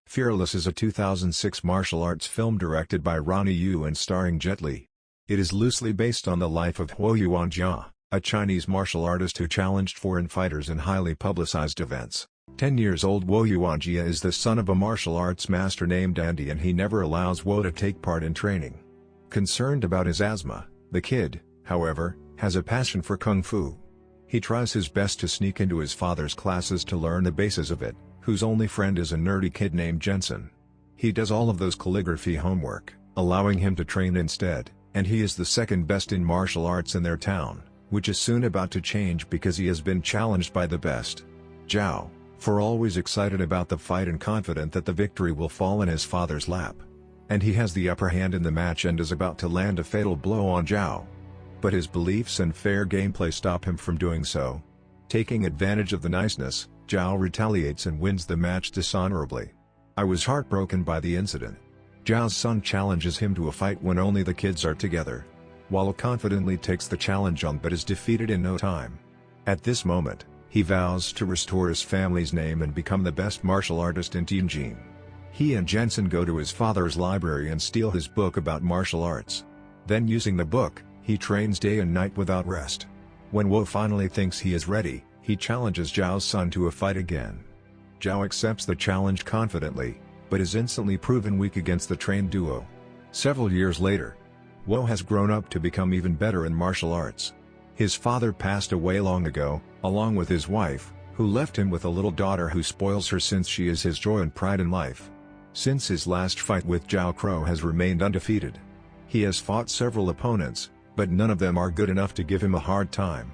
Fearless is a 2006 martial arts film directed by Ronnie Yu and starring Jet Li. It is loosely based on the life of Huo Yuanjia, a Chinese martial artist who challenged foreign fighters in highly publicized events. 10 years old Huo Yuanjia is the son of a martial arts master named Andy, and he never allows Huo to take part in training. Concerned about his asthma, the kid, however, has a passion for kung fu. He tries his best to sneak into his father's classes to learn the basis of it, whose only friend is a nerdy kid named Jensen. He does all of those calligraphy homework, allowing him to train instead, and he is the second best in martial arts in their town, which is soon about to change because he has been challenged by the best. Zhao, for always excited about the fight and confident that the victory will fall in his father's lap. And he has the upper hand in the match and is about to land a fatal blow on Zhao. But his beliefs and fair gameplay stop him from doing so. Taking advantage of the niceness, Zhao retaliates and wins the match dishonorably. I was heartbroken by the incident. Zhao's son challenges him to a fight when only the kids are together. Wall confidently takes the challenge on but is defeated in no time. At this moment, he vows to restore his family's name and become the best martial artist in Tianjin. He and Jensen go to his father's library and steal his book about martial arts. Then, using the book, he trains day and night without rest. When Huo finally thinks he is ready, he challenges Zhao's son to a fight again. Zhao accepts the challenge confidently, but is instantly proven weak against the trained duo. Several years later, Huo has grown up to become even better in martial arts. His father passed away long ago, along with his wife, who left him with a little daughter who spoils her since she is his joy and pride in life. Since his last fight with Zhao Crow has remained undefeated. He has fought several opponents, but none of them are good enough to give him a hard time.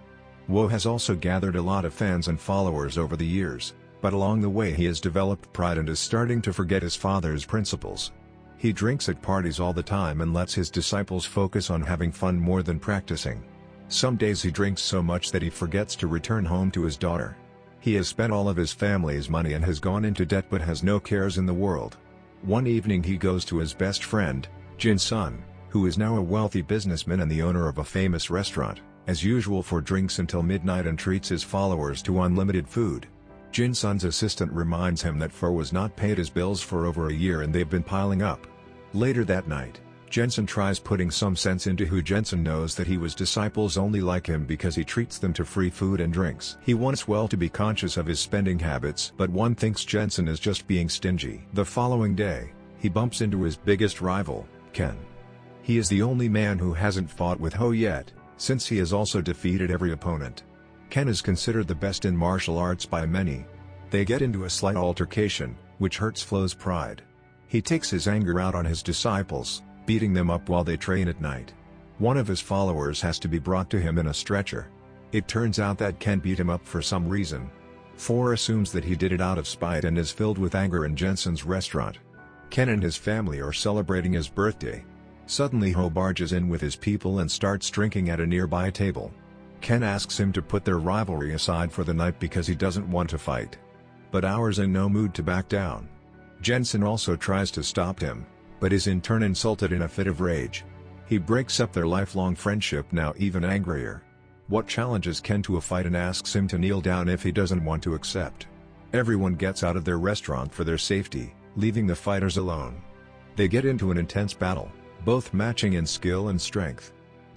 Huo has also gathered a lot of fans and followers over the years, but along the way he has developed pride and is starting to forget his father's principles. He drinks at parties all the time and lets his disciples focus on having fun more than practicing. Some days he drinks so much that he forgets to return home to his daughter. He has spent all of his family's money and has gone into debt but has no cares in the world. One evening he goes to his best friend, Jin Sun, who is now a wealthy businessman and the owner of a famous restaurant, as usual for drinks until midnight and treats his followers to unlimited food. Jin Sun's assistant reminds him that Fo was not paid his bills for over a year and they've been piling up. Later that night, Jensen tries putting some sense into who Jensen knows that he was disciples only like him because he treats them to free food and drinks. He wants well to be conscious of his spending habits, but one thinks Jensen is just being stingy. The following day, he bumps into his biggest rival, Ken. He is the only man who hasn't fought with Ho yet, since he has also defeated every opponent. Ken is considered the best in martial arts by many. They get into a slight altercation, which hurts Flo's pride. He takes his anger out on his disciples, beating them up while they train at night. One of his followers has to be brought to him in a stretcher. It turns out that Ken beat him up for some reason. Fo assumes that he did it out of spite and is filled with anger in Jensen's restaurant. Ken and his family are celebrating his birthday. Suddenly Ho barges in with his people and starts drinking at a nearby table. Ken asks him to put their rivalry aside for the night because he doesn't want to fight. But Hour's in no mood to back down. Jensen also tries to stop him, but is in turn insulted in a fit of rage. He breaks up their lifelong friendship, now even angrier. What challenges Ken to a fight and asks him to kneel down if he doesn't want to accept. Everyone gets out of their restaurant for their safety, leaving the fighters alone. They get into an intense battle, both matching in skill and strength.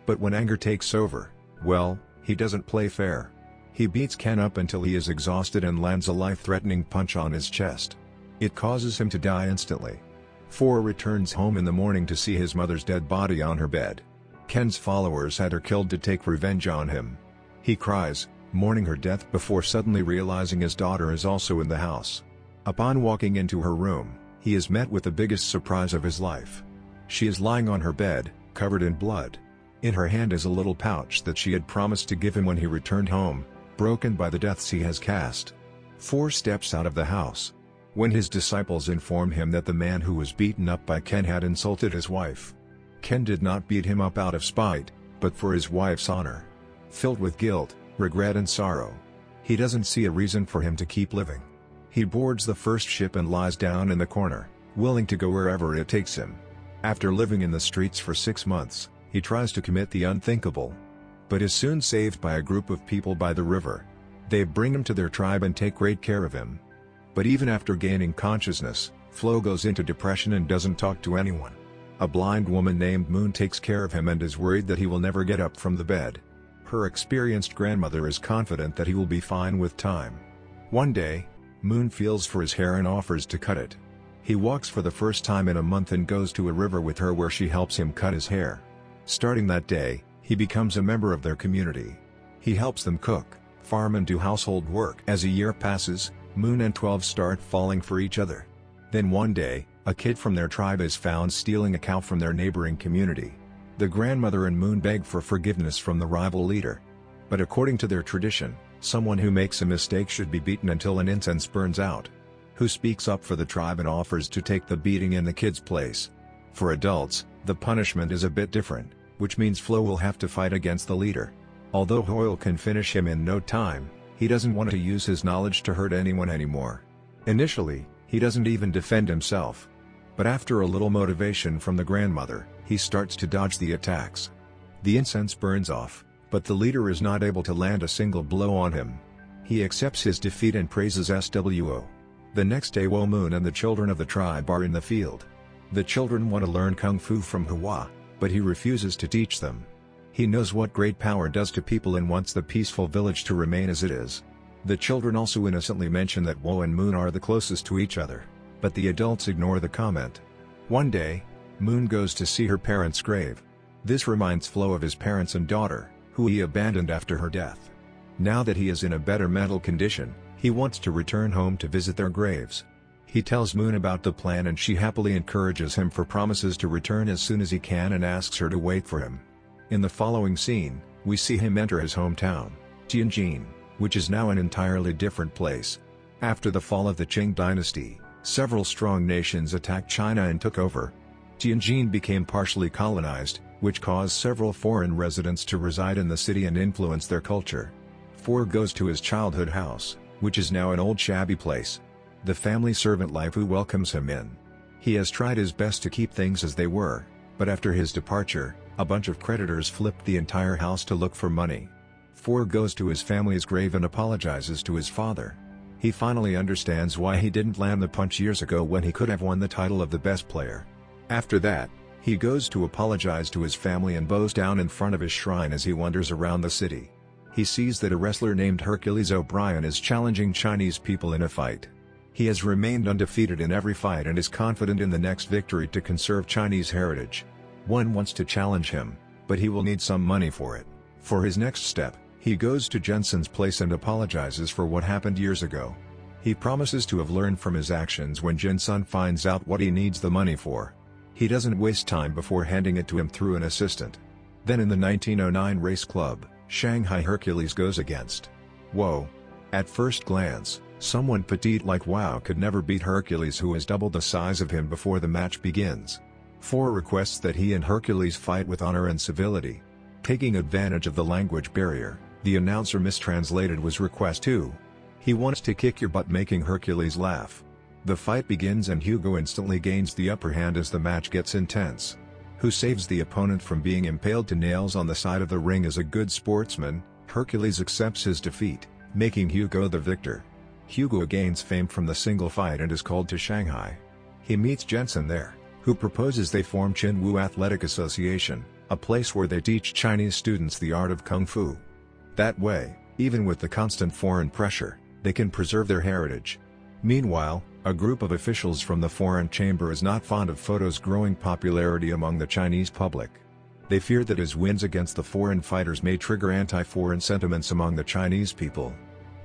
But when anger takes over, well, he doesn't play fair. He beats Ken up until he is exhausted and lands a life-threatening punch on his chest. It causes him to die instantly. Fo returns home in the morning to see his mother's dead body on her bed. Ken's followers had her killed to take revenge on him. He cries, mourning her death before suddenly realizing his daughter is also in the house. Upon walking into her room, he is met with the biggest surprise of his life. She is lying on her bed, covered in blood. In her hand is a little pouch that she had promised to give him when he returned home, broken by the deaths he has cast. Fo steps out of the house. When his disciples inform him that the man who was beaten up by Ken had insulted his wife. Ken did not beat him up out of spite, but for his wife's honor. Filled with guilt, regret and sorrow, he doesn't see a reason for him to keep living. He boards the first ship and lies down in the corner, willing to go wherever it takes him. After living in the streets for 6 months, he tries to commit the unthinkable, but is soon saved by a group of people by the river. They bring him to their tribe and take great care of him. But even after gaining consciousness, Flo goes into depression and doesn't talk to anyone. A blind woman named Moon takes care of him and is worried that he will never get up from the bed. Her experienced grandmother is confident that he will be fine with time. One day, Moon feels for his hair and offers to cut it. He walks for the first time in a month and goes to a river with her where she helps him cut his hair. Starting that day, he becomes a member of their community. He helps them cook, farm and do household work. As a year passes, Moon and 12 start falling for each other. Then one day, a kid from their tribe is found stealing a cow from their neighboring community. The grandmother and Moon beg for forgiveness from the rival leader. But according to their tradition, someone who makes a mistake should be beaten until an incense burns out. Who speaks up for the tribe and offers to take the beating in the kid's place. For adults, the punishment is a bit different, which means Flo will have to fight against the leader. Although Hoyle can finish him in no time, he doesn't want to use his knowledge to hurt anyone anymore. Initially, he doesn't even defend himself. But after a little motivation from the grandmother, he starts to dodge the attacks. The incense burns off, but the leader is not able to land a single blow on him. He accepts his defeat and praises SWO. The next day Moon and the children of the tribe are in the field. The children want to learn Kung Fu from Hua, but he refuses to teach them. He knows what great power does to people and wants the peaceful village to remain as it is. The children also innocently mention that Wo and Moon are the closest to each other, but the adults ignore the comment. One day, Moon goes to see her parents' grave. This reminds Flo of his parents and daughter, who he abandoned after her death. Now that he is in a better mental condition, he wants to return home to visit their graves. He tells Moon about the plan and she happily encourages him for promises to return as soon as he can and asks her to wait for him. In the following scene, we see him enter his hometown, Tianjin, which is now an entirely different place. After the fall of the Qing dynasty, several strong nations attacked China and took over. Tianjin became partially colonized, which caused several foreign residents to reside in the city and influence their culture. Four goes to his childhood house, which is now an old shabby place. The family servant Lai Fu welcomes him in. He has tried his best to keep things as they were, but after his departure, a bunch of creditors flipped the entire house to look for money. Four goes to his family's grave and apologizes to his father. He finally understands why he didn't land the punch years ago when he could have won the title of the best player. After that, he goes to apologize to his family and bows down in front of his shrine as he wanders around the city. He sees that a wrestler named Hercules O'Brien is challenging Chinese people in a fight. He has remained undefeated in every fight and is confident in the next victory to conserve Chinese heritage. One wants to challenge him, but he will need some money for it. For his next step, he goes to Jensen's place and apologizes for what happened years ago. He promises to have learned from his actions when Jensen finds out what he needs the money for. He doesn't waste time before handing it to him through an assistant. Then in the 1909 race club, Shanghai Hercules goes against Wo. At first glance, someone petite like Wow could never beat Hercules, who is double the size of him before the match begins. Four requests that he and Hercules fight with honor and civility. Taking advantage of the language barrier, the announcer mistranslated was request 2. He wants to kick your butt, making Hercules laugh. The fight begins and Hugo instantly gains the upper hand as the match gets intense. Who saves the opponent from being impaled to nails on the side of the ring as a good sportsman, Hercules accepts his defeat, making Hugo the victor. Hugo gains fame from the single fight and is called to Shanghai. He meets Jensen there, who proposes they form Qinwu Athletic Association, a place where they teach Chinese students the art of Kung Fu. That way, even with the constant foreign pressure, they can preserve their heritage. Meanwhile, a group of officials from the foreign chamber is not fond of Photo's growing popularity among the Chinese public. They fear that his wins against the foreign fighters may trigger anti-foreign sentiments among the Chinese people.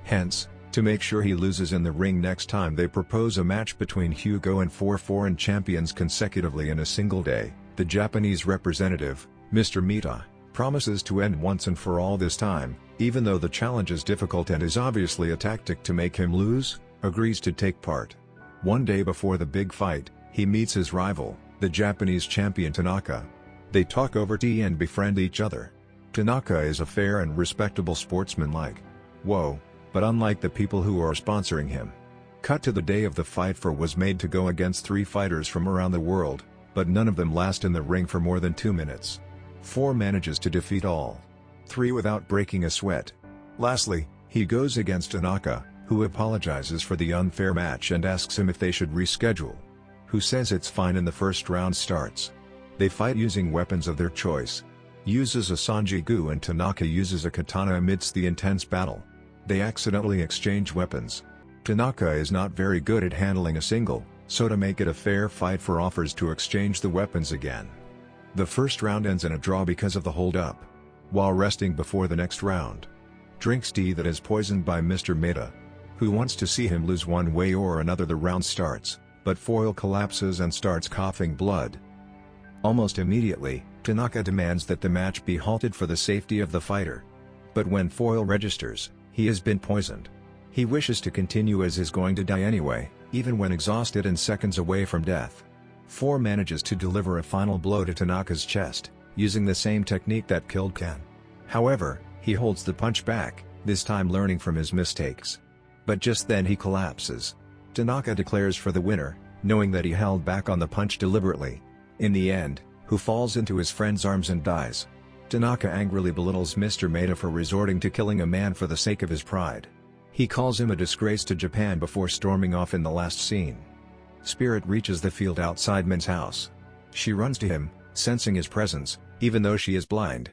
Hence, to make sure he loses in the ring next time, they propose a match between Hugo and 4 foreign champions consecutively in a single day. The Japanese representative, Mr. Mita, promises to end once and for all this time, even though the challenge is difficult and is obviously a tactic to make him lose, agrees to take part. One day before the big fight, he meets his rival, the Japanese champion Tanaka. They talk over tea and befriend each other. Tanaka is a fair and respectable sportsman like Wo, but unlike the people who are sponsoring him. Cut to the day of the fight. Four was made to go against 3 fighters from around the world, but none of them last in the ring for more than 2 minutes. Four manages to defeat all 3 without breaking a sweat. Lastly, he goes against Tanaka, who apologizes for the unfair match and asks him if they should reschedule. who says it's fine, and the first round starts. They fight using weapons of their choice. Uses a Sanjigu and Tanaka uses a katana amidst the intense battle. They accidentally exchange weapons. Tanaka is not very good at handling a single, so to make it a fair fight offers to exchange the weapons again. The first round ends in a draw because of the hold-up. While resting before the next round, drinks tea that is poisoned by Mr. Maeda, who wants to see him lose one way or another. The round starts, but Foil collapses and starts coughing blood. Almost immediately, Tanaka demands that the match be halted for the safety of the fighter. But when Foil registers, he has been poisoned. He wishes to continue as is going to die anyway, even when exhausted and seconds away from death. Foil manages to deliver a final blow to Tanaka's chest, using the same technique that killed Ken. However, he holds the punch back, this time learning from his mistakes. But just then he collapses. Tanaka declares for the winner, knowing that he held back on the punch deliberately. In the end, who falls into his friend's arms and dies. Tanaka angrily belittles Mr. Maeda for resorting to killing a man for the sake of his pride. He calls him a disgrace to Japan before storming off in the last scene. Spirit reaches the field outside Min's house. She runs to him, sensing his presence, even though she is blind.